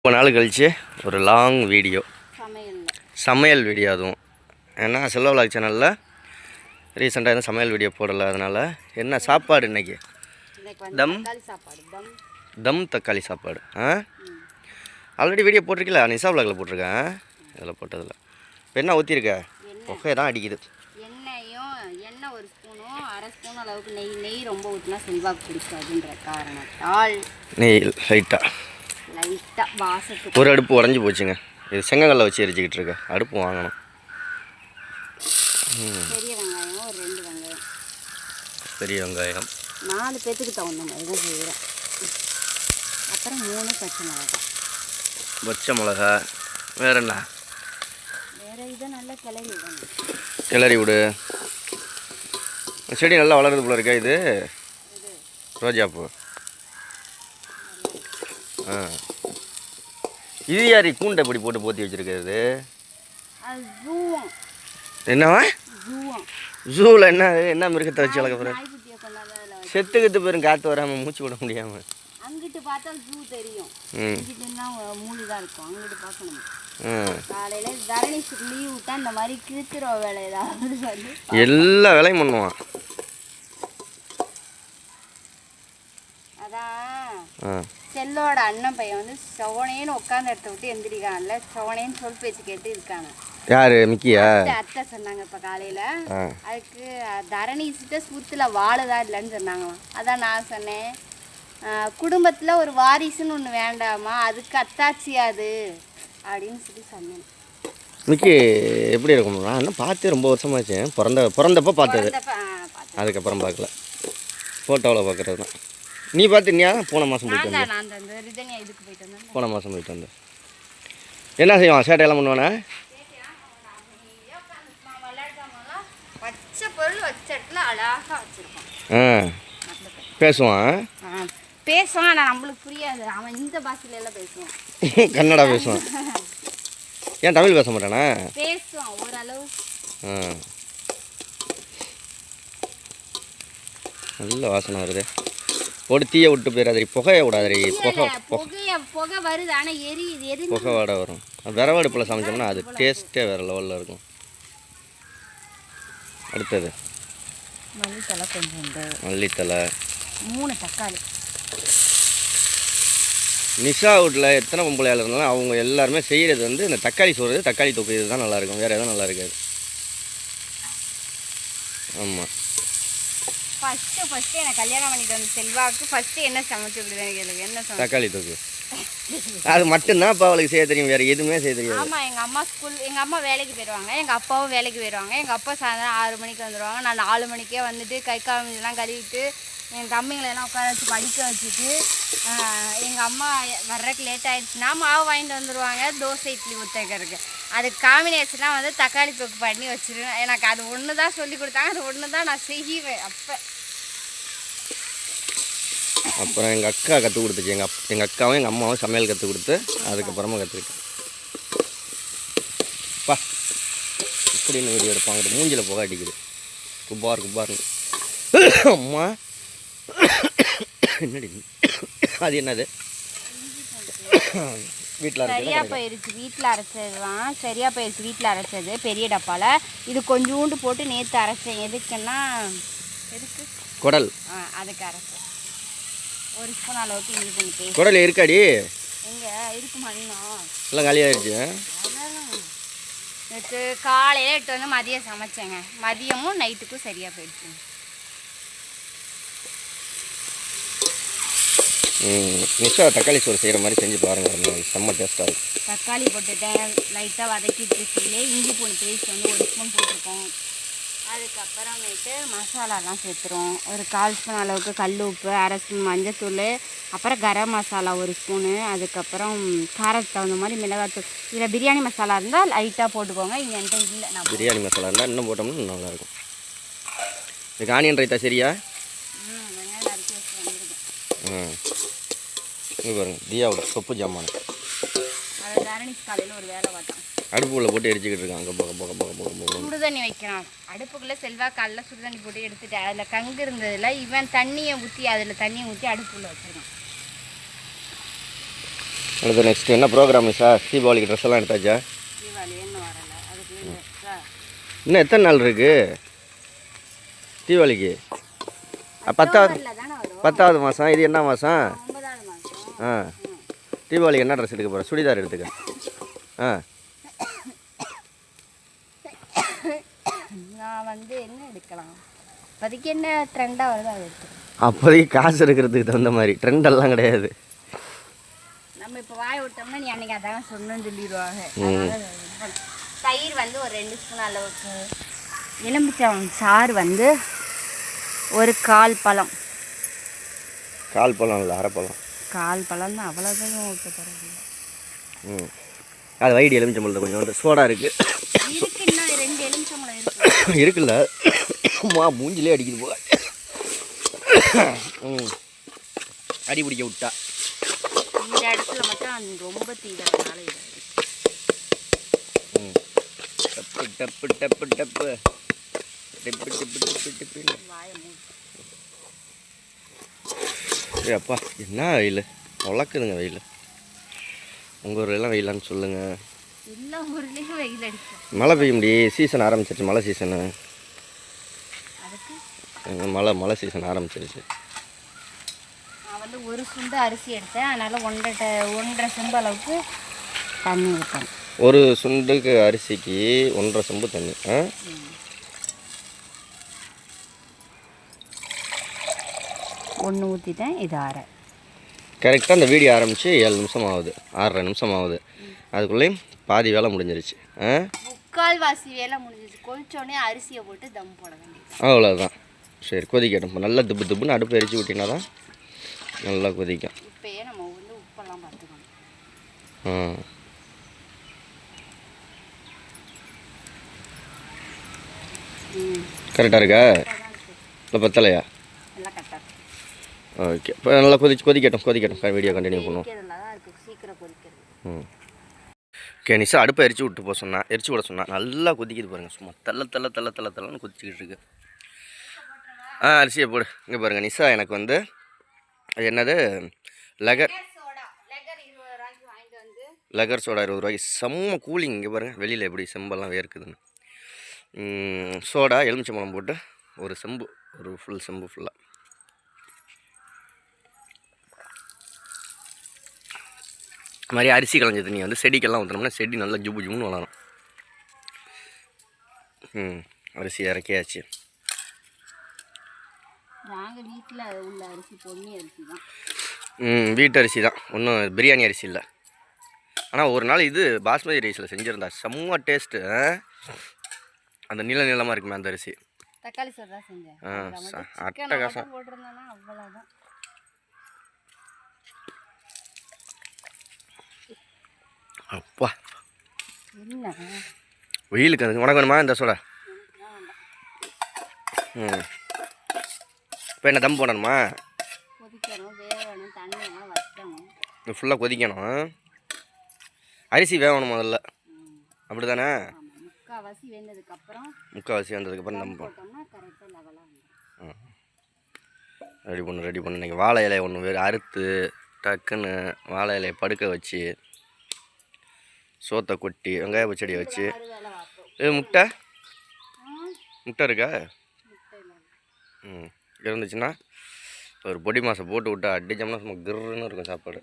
ரொம்ப நாள் கழிச்சு ஒரு லாங் வீடியோ, சமையல் வீடியோ. அதுவும் ஏன்னா செல்வ விலாக் சேனலில் ரீசெண்டாக எதுவும் சமையல் வீடியோ போடலை. அதனால் என்ன சாப்பாடு இன்றைக்கி? தம் தக்காளி சாப்பாடு. ஆல்ரெடி வீடியோ போட்டிருக்கல, நிசா விலாகில் போட்டிருக்கேன். இதில் போட்டதில்லை. இப்போ என்ன ஊற்றிருக்க? புகை தான் அடிக்குது. எண்ணெய் ஒரு ஸ்பூனும் அரை ஸ்பூன் அளவுக்கு நெய் ரொம்ப ஊற்றினா செல்வாக்கு பிடிக்காதுன்ற காரணத்தால் நெய் லைட்டாக வாசத்துக்கு. ஒரு அடுப்பு உடஞ்சி போச்சுங்க. இது செங்கல்ல வச்சு எரிச்சிக்கிட்டு இருக்க. அடுப்பு வாங்கணும். பெரிய வெங்காயம் ஒரு 2 வெங்காயம். பெரிய வெங்காயம் 4 பேத்துக்கு தகுந்த மாதிரி தான் செய்கிறேன். அப்புறம் 3 பச்சை மிளகாய். பச்சை மிளகா வேற என்ன? வேறு இதை நல்லா கிளறி விடணும். கிளறி விடு. செடி நல்லா வளருது போல இருக்கா? இது ரோஜாப்பூ. இது யாரி கூண்டை இப்படி போட்டு போத்தி வச்சிருக்கிறது? என்னவா? ஜூவில் என்ன மிருகத்தை வச்சு வளர்க்க? செத்துக்கிட்டு போயிரும், காற்று வராமல் மூச்சு விட முடியாமல். அங்கிட்டு பார்த்தா ஜூ தெரியும். மூணு தான் இருக்கும். அங்கிட்டு பார்க்கணும். காலையில் தரணிக்கு லீவ் விட்டா இந்த மாதிரி கிழிச்சிரோ வேலை ஏதாவது சொல்லி எல்லா வேலையும் பண்ணுவான். அதான் செல்லோட அண்ணன் பையன் வந்து சவனேன்னு உட்காந்து இடத்த விட்டு எந்திரிக்கான்ல, சவனேன்னு சொல் பேச்சு கேட்டு இருக்காங்க. யாரு? மிக்கியா? அத்தை சொன்னாங்க இப்போ காலையில். அதுக்கு தரணிக்கிட்ட சுத்துல வாழுதா இல்லைன்னு சொன்னாங்களாம். அதான் நான் சொன்னேன், குடும்பத்தில் ஒரு வாரிசுன்னு ஒன்று வேண்டாமா, அதுக்கு அத்தாச்சியாது அப்படின்னு சொல்லி சொன்னேன். மிக்கி எப்படி இருக்கும்? நான் இன்னும் பார்த்து ரொம்ப வருஷமாச்சு. பிறந்தப்போ பார்த்தது, அதுக்கப்புறம் பார்க்கல. ஃபோட்டோவில் பார்க்குறது தான். நீ பார்த்துனியா? போன மாதம் போயிட்டு வந்தேன். போன மாதம் போயிட்டு வந்தேன். என்ன செய்வான்? சேட்டையெல்லாம் பண்ணுவானே? பேசுவான். பேசுவான், ஆனால் நம்மளுக்கு புரியாது. அவன் இந்த பாஷையில எல்லாம் பேசுவான். கன்னடா பேசுவான். ஏன் தமிழ் பேச மாட்டானா? பேசுவான் ஓரளவு. நல்ல வாசனை வருது. ஒரு தீயை விட்டு போயிடாதீ, புகையை விடாதீ. புகை வருது, ஆனால் எரி புகை வாடை வரும். விரவ அடுப்பில் சமைச்சோம்னா அது டேஸ்ட்டே வேறு லெவலில் இருக்கும். அடுத்தது மல்லித்தலை, கொஞ்சம் மல்லித்தலை, 3 தக்காளி. நிஷா வீட்டில் எத்தனை பொம்பளையால் இருந்தாலும் அவங்க எல்லாருமே செய்கிறது வந்து இந்த தக்காளி சோறு, தக்காளி தொக்கு, இது தான் நல்லாயிருக்கும். வேறு எதுவும் நல்லா இருக்காது. ஆமாம். ஃபஸ்ட்டு எனக்கு கல்யாணம் பண்ணிட்டு வந்து செல்வாக்கு ஃபஸ்ட்டு என்ன சமைச்சு விடுவேன் கேளுங்க. என்ன சமைச்சு? தக்காளி தொக்கு. அது மட்டும்தான் இப்போ அவளுக்கு செய்ய தெரியும், வேறு எதுவுமே செய்ய தெரியாது. ஆமாம், எங்கள் அம்மா வேலைக்கு போயிடுவாங்க, எங்கள் அப்பாவும் வேலைக்கு போயிடுவாங்க. எங்கள் அப்பா சாயந்தரம் 6 மணிக்கு வந்துடுவாங்க. நான் 4 மணிக்கே வந்துட்டு கை காலெல்லாம் கழுவிட்டு என் தம்பிங்களெல்லாம் உட்கார வச்சு படிக்க வச்சுட்டு, எங்கள் அம்மா வர்றதுக்கு லேட் ஆகிடுச்சுன்னா மாவு வாங்கிட்டு வந்துடுவாங்க தோசை இட்லி ஊற்றக்கிறதுக்கு. அதுக்கு காம்பினேஷனாக வந்து தக்காளி தொக்கு பண்ணி வச்சுருவேன். எனக்கு அது ஒன்று தான் சொல்லி கொடுத்தாங்க, அது ஒன்று தான் நான் செய்வேன். அப்புறம் எங்கள் அக்கா கற்றுக் கொடுத்துச்சு. எங்கள் அக்காவும் எங்கள் அம்மாவும் சமையல் கற்றுக் கொடுத்து அதுக்கப்புறமா கற்றுக்கிட்டேன். பா இப்படின்னு வீடியோ எடுப்பாங்க. மூஞ்சில் புகை அடிக்குது. குப்பார்னு. அம்மா என்னடி அது? என்னது? சரியாக போயிடுச்சு. வீட்டில் அரைச்சது பெரிய டப்பாவில். இது கொஞ்சோண்டு போட்டு நேற்று அரைச்சேன். எதுக்குன்னா குடல். அதுக்கு அரைச்சேன். 1 ஸ்பூன் அளவுக்கு இஞ்சி பூண்டு பேஸ்ட். குடல் இருக்காடி? எங்கே இருக்கு மண்ணா? எல்லாம் காலியாகிடுச்சு. நேற்று காலையில் 8 வந்து மதியம் சமைச்சேங்க. மதியமும் நைட்டுக்கும் சரியாக போயிடுச்சு. நிஷா தக்காளி சோறு செய்கிற மாதிரி செஞ்சு பாருங்கள், செம்ம டேஸ்ட்டாக இருக்கும். தக்காளி போட்டுட்டேன், லைட்டாக வதக்கிட்டு இஞ்சி பூண்டு பேஸ்ட் வந்து 1 ஸ்பூன் போட்டிருக்கோம். அதுக்கப்புறமேட்டு மசாலாலாம் சேர்த்துருவோம். ஒரு 1/4 ஸ்பூன் அளவுக்கு கல் உப்பு, அரை ஸ்பூன் மஞ்சத்தூள், அப்புறம் கரம் மசாலா 1 ஸ்பூனு, அதுக்கப்புறம் காரத்துக்கு தகுந்த மாதிரி மிளகாத்தூள். இதில் பிரியாணி மசாலா இருந்தால் லைட்டாக போட்டுக்கோங்க. இங்கே என்கிட்ட இல்லை. நான் பிரியாணி மசாலா இருந்தால் இன்னும் போட்டோம்னா நல்லாயிருக்கும். இதுக்கு ஆனியன் ரைத்தா சரியா? வெங்காயம் நறுக்கி வச்சு வந்துருக்கேன். இங்கே பாருங்கள், தியாவோட சொப்பு ஜாமான். அதை தரணிக்கு காலையில் ஒரு வேலை பார்த்தோம். அடுப்புக்குள்ளே போட்டு எரிச்சிக்கிட்டு இருக்காங்க. சுடுதண்ணி வைக்கிறான் அடுப்புக்குள்ளே. செல்வா காலைல சுடுதண்ணி போட்டு எடுத்துட்டு அதில் கங்கு இருந்ததில் இவன் தண்ணியை ஊற்றி அடுப்புக்குள்ளே வச்சிருக்கான். அடுத்து நெக்ஸ்ட் என்ன ப்ரோக்ராம் சார்? தீபாவளிக்கு ட்ரெஸ் எல்லாம் எடுத்தாச்சா? தீபாவளி இன்னும் வரல, அதுக்குள்ளே இன்னும் எத்தனை நாள் இருக்குது தீபாவளிக்கு? 10வது மாதம். இது என்ன மாதம்? 9வது மாதம். ஆ, தீபாவளிக்கு என்ன ட்ரெஸ் எடுக்க போகிறேன்? சுடிதார் எடுத்துக்க. ஆ, நான் வந்து என்ன எடுக்கலாம், இப்போதைக்கு என்ன ட்ரெண்டாக வருதோ அதை எடுத்துக்கலாம். அப்போதைக்கு காசு இருக்கிறதுக்கு தகுந்த மாதிரி ட்ரெண்டெல்லாம் கிடையாது. நம்ம இப்போ வாய் விட்டோம்னா நீ அன்றைக்கி அதான் சொன்னு சொல்லிடுவாங்க. தயிர் வந்து ஒரு 2 ஸ்பூன் அளவுக்கு, எலுமிச்சம் சாறு வந்து ஒரு 1/4 பழம். 1/4 பழம் இல்லை, அரை பழம். 1/4 பழம் தான், அவ்வளோதான் ஊற்ற போகிறதில்ல. அது வைடி எலுமிச்சம்பழத்தை கொஞ்சம் சோடா இருக்குது. இருக்கு, இன்னும் 2 எலுமிச்சம்பழம் இருக்குது. இருக்குல்ல, மூஞ்சிலே அடிக்குது போக. அடி பிடிக்க விட்டா இந்த இடத்துல மட்டும் ரொம்ப தீவிரனால டப்பு டப்பு டப்பு டப்பு டிப்பு டிப்பு டிப்பு டிப்பு. அப்பா என்ன வெயில் வளர்க்குதுங்க வெயில். உங்கள் ஊர்லாம் வெயிலான்னு சொல்லுங்கள். எல்லா ஊர்லேயும் வெயில் அடிக்கும். மழை பெய்ய முடியும், சீசன் ஆரம்பிச்சிருச்சு, மழை சீசனு. மழை சீசன் ஆரம்பிச்சிருச்சு. நான் வந்து ஒரு சுண்டு அரிசி எடுத்தேன், அதனால் 1.5 செம்பு அளவுக்கு தண்ணி ஊற்றேன். ஒரு சுண்டுக்கு அரிசிக்கு 1.5 செம்பு தண்ணி. ஒன்று ஊற்றிட்டேன், இது 1/2. கரெக்டாக அந்த வீடியோ ஆரம்பித்து 7 நிமிஷம் ஆகுது, 6.5 நிமிஷம் ஆகுது. அதுக்குள்ளேயும் பாதி வேலை முடிஞ்சிருச்சு. 3/4 வேலை முடிஞ்சிருச்சு. கொதிச்சோடனே அரிசியை போட்டு தம் போட வேண்டியது, அவ்வளோதான். சரி, கொதிக்கட்டும். நல்லா துப்பு துப்புன்னு அடுப்பு எரிச்சு விட்டினா தான் நல்லா கொதிக்கும். இப்போயே நம்ம வந்து உப்பெல்லாம் பார்த்துக்கணும். கரெக்டாக இருக்கா? இல்லை பத்தலையா? எல்லாம் கரெக்டாக. ஓகே, இப்போ நல்லா கொதிக்கட்டும். வீடியோ கண்டினியூ பண்ணுவோம். சீக்கிரம் கொதிக்கிறது. ஓகே, நிஷா அடுப்பை எரிச்சு விட சொன்னா நல்லா கொதிக்குது பாருங்கள். சும்மா தள்ளன்னு கொதிச்சிக்கிட்டு இருக்கு. அரிசியை போடு. இங்கே பாருங்கள் நிஷா, எனக்கு வந்து அது என்னது லெகர் சோடா 20 ரூபாய்க்கு. செம்ம கூலிங். இங்கே பாருங்கள் வெளியில் எப்படி செம்பெல்லாம் வேர்க்குதுன்னு. சோடா எலுமிச்சம்பழம் போட்டு ஒரு செம்பு, ஒரு ஃபுல் செம்பு ஃபுல்லாக. இது மாதிரி அரிசி களைஞ்ச தண்ணி வந்து செடிக்கெல்லாம் ஊற்றினோம்னா செடி நல்லா ஜும்முன்னு வளரும். அரிசி இறக்கியாச்சு. நாங்கள் வீட்டில் உள்ள அரிசி பொன்னி அரிசி தான். வீட்டு அரிசி தான், ஒன்றும் பிரியாணி அரிசி இல்லை. ஆனால் ஒரு நாள் இது பாஸ்மதி ரைஸில் செஞ்சுருந்தா செம்ம டேஸ்ட்டு. அந்த நீளமாக இருக்குமே அந்த அரிசி. தக்காளி சோறு தான் செஞ்சேன். அட்டகாசம். போட்டிருந்தேன்னா அவ்வளோதான். அப்பா என்ன வெயிலுக்கு அதுக்கு உனக்கு வேணுமா இந்த சோடா? இப்போ என்ன தம் போடணுமா? கொதிக்கணும், வேகணும், தண்ணியெல்லாம் வச்சணும். ஃபுல்லாக கொதிக்கணும். அரிசி வேகணும் முதல்ல, அப்படி தானே? முக்கால்வாசி வெந்ததுக்கப்புறம் தம் போட்டோம்னா கரெக்டாக லெவலாக வந்துடும். ரெடி பண்ணு. நீங்கள் வாழை இலையை ஒன்று வேறு அறுத்து டக்குன்னு வாழை இலையை படுக்க வச்சு சோத்தை கொட்டி வெங்காய பச்சடியை வச்சு. இது முட்டை இருக்கா? இருந்துச்சுன்னா ஒரு பொடி மாசை போட்டு விட்டா அடிச்சோம்னா சும்மா கிருன்னு இருக்கும் சாப்பாடு.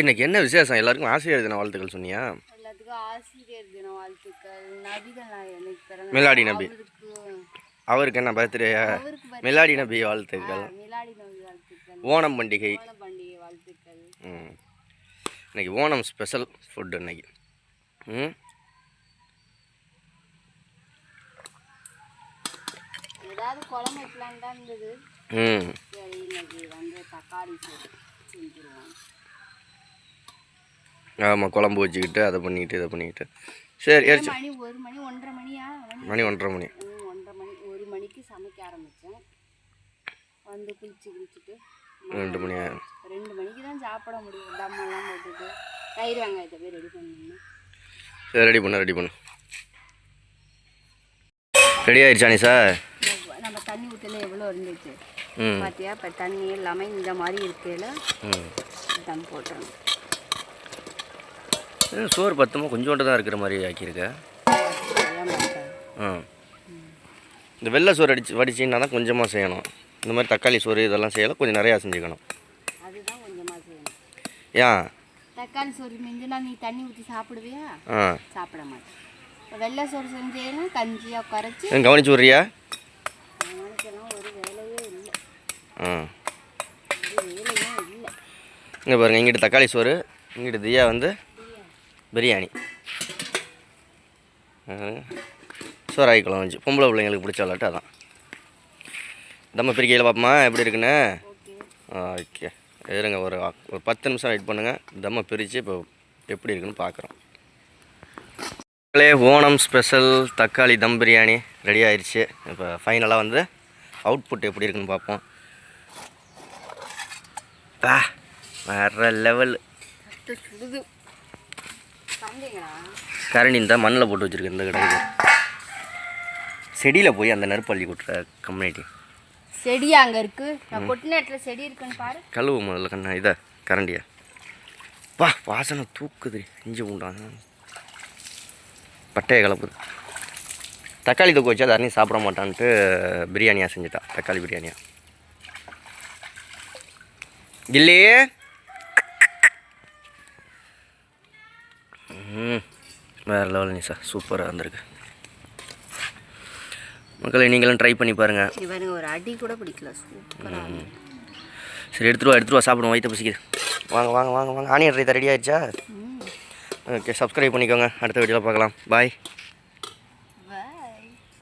இன்னைக்கு என்ன விசேஷம்? எல்லாருக்கும் ஆசிரியர் தின வாழ்த்துக்கள் சொன்னியா? எல்லாத்துக்கும் ஆசிரியர் தின வாழ்த்துக்கள். மிலாடி நபி, அவருக்கு என்ன பர்த்டேயா? மிலாடி நபி வாழ்த்துக்கள். ஓணம் பண்டிகை வாழ்த்துக்கள். இன்னைக்கு ஓணம் ஸ்பெஷல் ஃபுட் இன்னைக்கு. ஏதாவது குழம்பு வைக்கலான்னு தான் இருந்தது. சரி, இன்னைக்கு வந்து தக்காளி சோறு செஞ்சுருவோம். ஆமாம், குழம்பு வச்சுக்கிட்டு அதை பண்ணிக்கிட்டு இதை பண்ணிக்கிட்டு. சரி, மணி 1 மணி 1:30 மணியா? மணி 1:30 மணி. 1 மணிக்கு சமைக்க ஆரம்பித்தேன். வந்து குளிச்சுட்டு 2 மணி. 2 மணிக்கு தான் சாப்பிட முடியும். தம்மெல்லாம் போட்டுட்டு தயிர் வெங்காயத்தை போய் ரெடி பண்ணணும். சரி, ரெடி பண்ணு. ரெடி ஆயிடுச்சானி சார்? நம்ம தண்ணி ஊற்றல எவ்வளோ இருந்துச்சு? பார்த்தியா இப்போ தண்ணி எல்லாமே இந்த மாதிரி இருக்கையில் தம் போட்டுறணும். சோறு பத்தமாக கொஞ்சோண்டு தான் இருக்கிற மாதிரி ஆக்கியிருக்க. இந்த வெள்ளை சோறு வடிச்சின்னா தான் கொஞ்சமாக செய்யணும். இந்த மாதிரி தக்காளி சோறு இதெல்லாம் செய்யலாம் கொஞ்சம் நிறையா செஞ்சுக்கணும். அதுதான் கொஞ்சமாக செய்யணும். ஏன் தக்காளி சோறு செஞ்சுனா நீ தண்ணி ஊற்றி சாப்பிடுவியா? சாப்பிட மாட்டேன். வெள்ளை சோறு செஞ்சேன்னா கஞ்சியாக குறைச்சி கவனிச்சு விட்றியா? கவனிச்செல்லாம் ஒரு வேலையே இல்லை. வேலையே இல்லை. இங்கே பாருங்கள், இங்கிட்டு தக்காளி சோறு, இங்கிட்டு தியா வந்து பிரியாணி, சோறாகி குழம்பு வச்சு பொம்பளை பிள்ளைங்களுக்கு பிடிச்ச விளாட்டு அதான். தம்ம பிரிக்கையில் பார்ப்போமா எப்படி இருக்குன்னு? ஓகே இருங்க, ஒரு 10 நிமிஷம் வெயிட் பண்ணுங்கள். தம்மை பிரித்து இப்போ எப்படி இருக்குன்னு பார்க்குறோம். ஓணம் ஸ்பெஷல் தக்காளி தம் பிரியாணி ரெடி ஆயிடுச்சு. இப்போ ஃபைனலாக வந்து அவுட்புட் எப்படி இருக்குன்னு பார்ப்போம். வேற லெவல். கரண்டி இந்த மண்ணில் போட்டு வச்சுருக்கு. இந்த கடைக்கு செடியில் போய் அந்த நெருப்பு அள்ளி கொட்டுற கம்யூனிட்டி செடி அங்கே இருக்குது. நான் கொட்டின இடத்துல செடி இருக்குன்னு பாரு. கழுவு முதல்ல கண்ணா இதை கரண்டியா. வாசனை தூக்குது. இஞ்சி பூண்டாங்க பட்டையை கலப்புது. தக்காளி தூக்கு வச்சு அதை அரையும் சாப்பிட மாட்டான்ட்டு பிரியாணியாக செஞ்சுட்டா. தக்காளி பிரியாணியா இல்லையே. வேறு லெவல் நிஷா, சூப்பராக இருந்திருக்கு. மக்களை நீங்களும் ட்ரை பண்ணி பாருங்கள். இவனுங்க ஒரு அடி கூட பிடிக்கல. சூப்பராக. சரி எடுத்துருவா சாப்பிடுவோம், வயிற்று பசிக்குது. வாங்க வாங்க வாங்க வாங்க. ஆனியன் ரைத்தா ரெடி ஆயிடுச்சா? ஓகே சப்ஸ்கிரைப் பண்ணிக்கோங்க. அடுத்த வீடியோவில் பார்க்கலாம். பாய்.